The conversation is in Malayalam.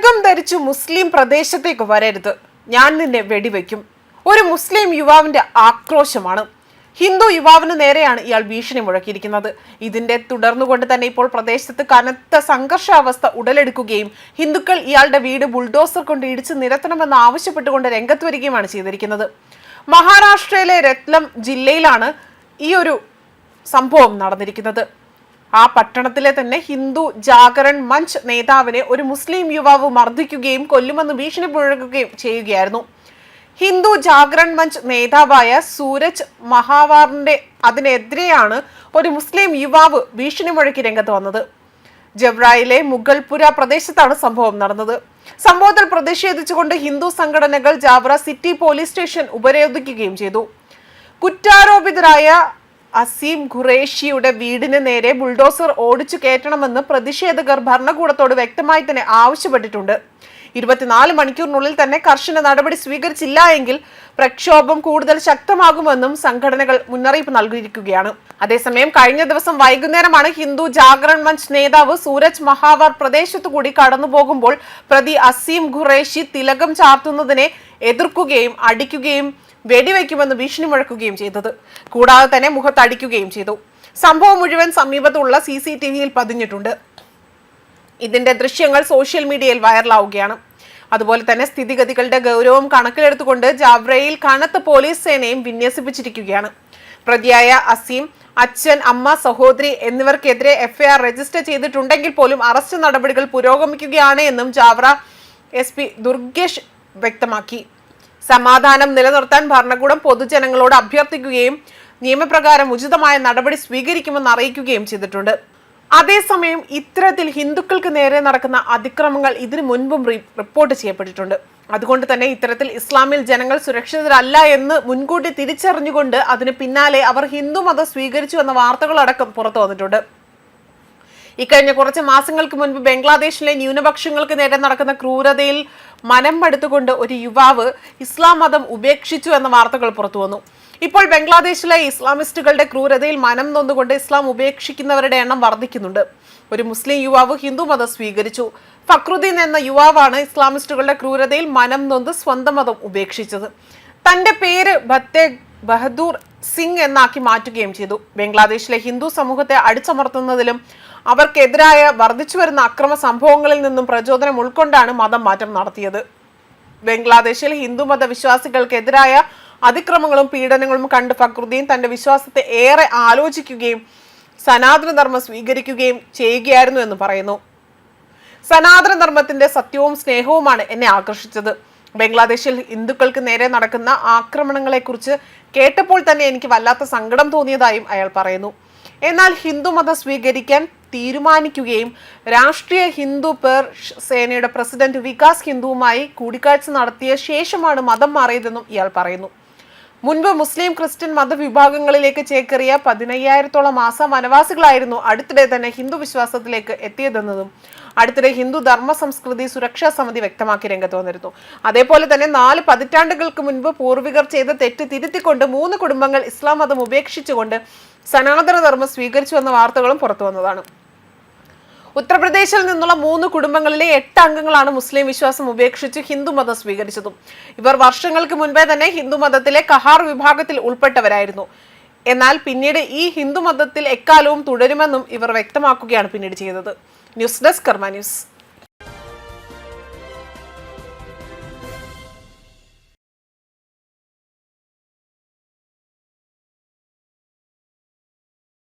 തിലകം ധരിച്ചു മുസ്ലിം പ്രദേശത്തേക്ക് വരരുത്, ഞാൻ നിന്നെ വെടിവെക്കും. ഒരു മുസ്ലിം യുവാവിന്റെ ആക്രോശമാണ്. ഹിന്ദു യുവാവിന് നേരെയാണ് ഇയാൾ ഭീഷണി മുഴക്കിയിരിക്കുന്നത്. ഇതിന്റെ തുടർന്നുകൊണ്ട് തന്നെ ഇപ്പോൾ പ്രദേശത്ത് കനത്ത സംഘർഷാവസ്ഥ ഉടലെടുക്കുകയും ഹിന്ദുക്കൾ ഇയാളുടെ വീട് ബുൾഡോസർ കൊണ്ട് ഇടിച്ചു നിരത്തണമെന്ന് ആവശ്യപ്പെട്ടുകൊണ്ട് രംഗത്ത് വരികയുമാണ് ചെയ്തിരിക്കുന്നത്. മഹാരാഷ്ട്രയിലെ രത്ലം ജില്ലയിലാണ് ഈ ഒരു സംഭവം നടന്നിരിക്കുന്നത്. ആ പട്ടണത്തിലെ തന്നെ ഹിന്ദു ജാഗരൺ മഞ്ച് നേതാവിനെ ഒരു മുസ്ലിം യുവാവ് മർദ്ദിക്കുകയും കൊല്ലുമെന്ന് ഭീഷണി മുഴക്കുകയും ചെയ്യുകയായിരുന്നു. ഹിന്ദു ജാഗരൺ മഞ്ച് നേതാവായ സൂരജ് മഹാവാറിന്റെ അതിനെതിരെയാണ് ഒരു മുസ്ലിം യുവാവ് ഭീഷണി മുഴക്കി രംഗത്ത് വന്നത്. ജവ്രായിലെ മുഗൾപുര പ്രദേശത്താണ് സംഭവം നടന്നത്. സംഭവത്തിൽ പ്രതിഷേധിച്ചുകൊണ്ട് ഹിന്ദു സംഘടനകൾ ജാവ്ര സിറ്റി പോലീസ് സ്റ്റേഷൻ ഉപരോധിക്കുകയും ചെയ്തു. കുറ്റാരോപിതരായ അസീം ഖുറേഷിയുടെ വീടിന് നേരെ ബുൾഡോസർ ഓടിച്ചു കയറ്റണമെന്ന് പ്രതിഷേധകർ ഭരണകൂടത്തോട് വ്യക്തമായി തന്നെ ആവശ്യപ്പെട്ടിട്ടുണ്ട്. 24 മണിക്കൂറിനുള്ളിൽ തന്നെ കർശന നടപടി സ്വീകരിച്ചില്ല എങ്കിൽ പ്രക്ഷോഭം കൂടുതൽ ശക്തമാകുമെന്നും സംഘടനകൾ മുന്നറിയിപ്പ് നൽകിയിരിക്കുകയാണ്. അതേസമയം കഴിഞ്ഞ ദിവസം വൈകുന്നേരമാണ് ഹിന്ദു ജാഗരൺ മഞ്ച് നേതാവ് സൂരജ് മഹാവാർ പ്രദേശത്തുകൂടി കടന്നുപോകുമ്പോൾ പ്രതി അസീം ഖുറേഷി തിലകം ചാർത്തുന്നതിനെ എതിർക്കുകയും അടിക്കുകയും വെടിവെക്കുമെന്ന് ഭീഷണി മുഴക്കുകയും ചെയ്തത്. കൂടാതെ തന്നെ മുഖത്തടിക്കുകയും ചെയ്തു. സംഭവം മുഴുവൻ സമീപത്തുള്ള CCTVയിൽ പതിഞ്ഞിട്ടുണ്ട്. ഇതിന്റെ ദൃശ്യങ്ങൾ സോഷ്യൽ മീഡിയയിൽ വൈറലാവുകയാണ്. അതുപോലെ തന്നെ സ്ഥിതിഗതികളുടെ ഗൗരവം കണക്കിലെടുത്തുകൊണ്ട് ജാവ്രയിൽ കനത്ത പോലീസ് സേനയും വിന്യസിപ്പിച്ചിരിക്കുകയാണ്. പ്രതിയായ അസീം, അച്ഛൻ, അമ്മ, സഹോദരി എന്നിവർക്കെതിരെ FIR രജിസ്റ്റർ ചെയ്തിട്ടുണ്ടെങ്കിൽ പോലും അറസ്റ്റ് നടപടികൾ പുരോഗമിക്കുകയാണ് എന്നും ജാവ്ര SP ദുർഗേഷ് വ്യക്തമാക്കി. സമാധാനം നിലനിർത്താൻ ഭരണകൂടം പൊതുജനങ്ങളോട് അഭ്യർത്ഥിക്കുകയും നിയമപ്രകാരം ഉചിതമായ നടപടി സ്വീകരിക്കുമെന്ന് അറിയിക്കുകയും ചെയ്തിട്ടുണ്ട്. അതേസമയം ഇത്തരത്തിൽ ഹിന്ദുക്കൾക്ക് നേരെ നടക്കുന്ന അതിക്രമങ്ങൾ ഇതിനു മുൻപും റിപ്പോർട്ട് ചെയ്യപ്പെട്ടിട്ടുണ്ട്. അതുകൊണ്ട് തന്നെ ഇത്തരത്തിൽ ഇസ്ലാമിൽ ജനങ്ങൾ സുരക്ഷിതരല്ല എന്ന് മുൻകൂട്ടി തിരിച്ചറിഞ്ഞുകൊണ്ട് അതിന് പിന്നാലെ അവർ ഹിന്ദു മതം സ്വീകരിച്ചു എന്ന വാർത്തകളടക്കം പുറത്തു വന്നിട്ടുണ്ട്. ഇക്കഴിഞ്ഞ കുറച്ച് മാസങ്ങൾക്ക് മുൻപ് ബംഗ്ലാദേശിലെ ന്യൂനപക്ഷങ്ങൾക്ക് നേരെ നടക്കുന്ന ക്രൂരതയിൽ മനം മടുത്തുകൊണ്ട് ഒരു യുവാവ് ഇസ്ലാം മതം ഉപേക്ഷിച്ചു എന്ന വാർത്തകൾ പുറത്തു വന്നു. ഇപ്പോൾ ബംഗ്ലാദേശിലെ ഇസ്ലാമിസ്റ്റുകളുടെ ക്രൂരതയിൽ മനം നൊന്നുകൊണ്ട് ഇസ്ലാം ഉപേക്ഷിക്കുന്നവരുടെ എണ്ണം വർദ്ധിക്കുന്നുണ്ട്. ഒരു മുസ്ലിം യുവാവ് ഹിന്ദു മതം സ്വീകരിച്ചു. ഫക്രുദ്ദീൻ എന്ന യുവാവാണ് ഇസ്ലാമിസ്റ്റുകളുടെ ക്രൂരതയിൽ മനം നൊന്ത് സ്വന്തം മതം ഉപേക്ഷിച്ചത്. തന്റെ പേര് ബഹദൂർ സിംഗ് എന്നാക്കി മാറ്റുകയും ചെയ്തു. ബംഗ്ലാദേശിലെ ഹിന്ദു സമൂഹത്തെ അടിച്ചമർത്തുന്നതിലും അവർക്കെതിരായ വർദ്ധിച്ചു വരുന്ന അക്രമ സംഭവങ്ങളിൽ നിന്നും പ്രചോദനം ഉൾക്കൊണ്ടാണ് മതം മാറ്റം നടത്തിയത്. ബംഗ്ലാദേശിൽ ഹിന്ദുമത വിശ്വാസികൾക്കെതിരായ അതിക്രമങ്ങളും പീഡനങ്ങളും കണ്ട് ഫക്രുദ്ദീൻ തന്റെ വിശ്വാസത്തെ ഏറെ ആലോചിക്കുകയും സനാതനധർമ്മം സ്വീകരിക്കുകയും ചെയ്യുകയായിരുന്നു എന്ന് പറയുന്നു. സനാതനധർമ്മത്തിന്റെ സത്യവും സ്നേഹവുമാണ് എന്നെ ആകർഷിച്ചത്. ബംഗ്ലാദേശിൽ ഹിന്ദുക്കൾക്ക് നേരെ നടക്കുന്ന ആക്രമണങ്ങളെക്കുറിച്ച് കേട്ടപ്പോൾ തന്നെ എനിക്ക് വല്ലാത്ത സങ്കടം തോന്നിയതായും അയാൾ പറയുന്നു. എന്നാൽ ഹിന്ദുമതം സ്വീകരിക്കാൻ തീരുമാനിക്കുകയും രാഷ്ട്രീയ ഹിന്ദു പേർ സേനയുടെ പ്രസിഡന്റ് വികാസ് ഹിന്ദുവുമായി കൂടിക്കാഴ്ച നടത്തിയ ശേഷമാണ് മതം മാറിയതെന്നും ഇയാൾ പറയുന്നു. മുൻപ് മുസ്ലിം ക്രിസ്ത്യൻ മതവിഭാഗങ്ങളിലേക്ക് ചേക്കേറിയ 15,000-ഓളം ആസാം വനവാസികളായിരുന്നു അടുത്തിടെ തന്നെ ഹിന്ദു വിശ്വാസത്തിലേക്ക് എത്തിയതെന്നതും അടുത്തിടെ ഹിന്ദു ധർമ്മ സംസ്കൃതി സുരക്ഷാ സമിതി വ്യക്തമാക്കി രംഗത്ത് വന്നിരുന്നു. അതേപോലെ തന്നെ 4 പതിറ്റാണ്ടുകൾക്ക് മുൻപ് പൂർവികർ ചെയ്ത തെറ്റ് തിരുത്തിക്കൊണ്ട് 3 കുടുംബങ്ങൾ ഇസ്ലാം മതം ഉപേക്ഷിച്ചുകൊണ്ട് സനാതനധർമ്മം സ്വീകരിച്ചു എന്ന വാർത്തകളും പുറത്തു വന്നതാണ്. ഉത്തർപ്രദേശിൽ നിന്നുള്ള 3 കുടുംബങ്ങളിലെ 8 അംഗങ്ങളാണ് മുസ്ലിം വിശ്വാസം ഉപേക്ഷിച്ച് ഹിന്ദു മതം സ്വീകരിച്ചതും. ഇവർ വർഷങ്ങൾക്ക് മുൻപേ തന്നെ ഹിന്ദു മതത്തിലെ കഹാർ വിഭാഗത്തിൽ ഉൾപ്പെട്ടവരായിരുന്നു. എന്നാൽ പിന്നീട് ഈ ഹിന്ദു മതത്തിൽ എക്കാലവും തുടരുമെന്നും ഇവർ വ്യക്തമാക്കുകയാണ് പിന്നീട് ചെയ്തത്. ന്യൂസ് ഡെസ്ക് കർമ്മ ന്യൂസ്.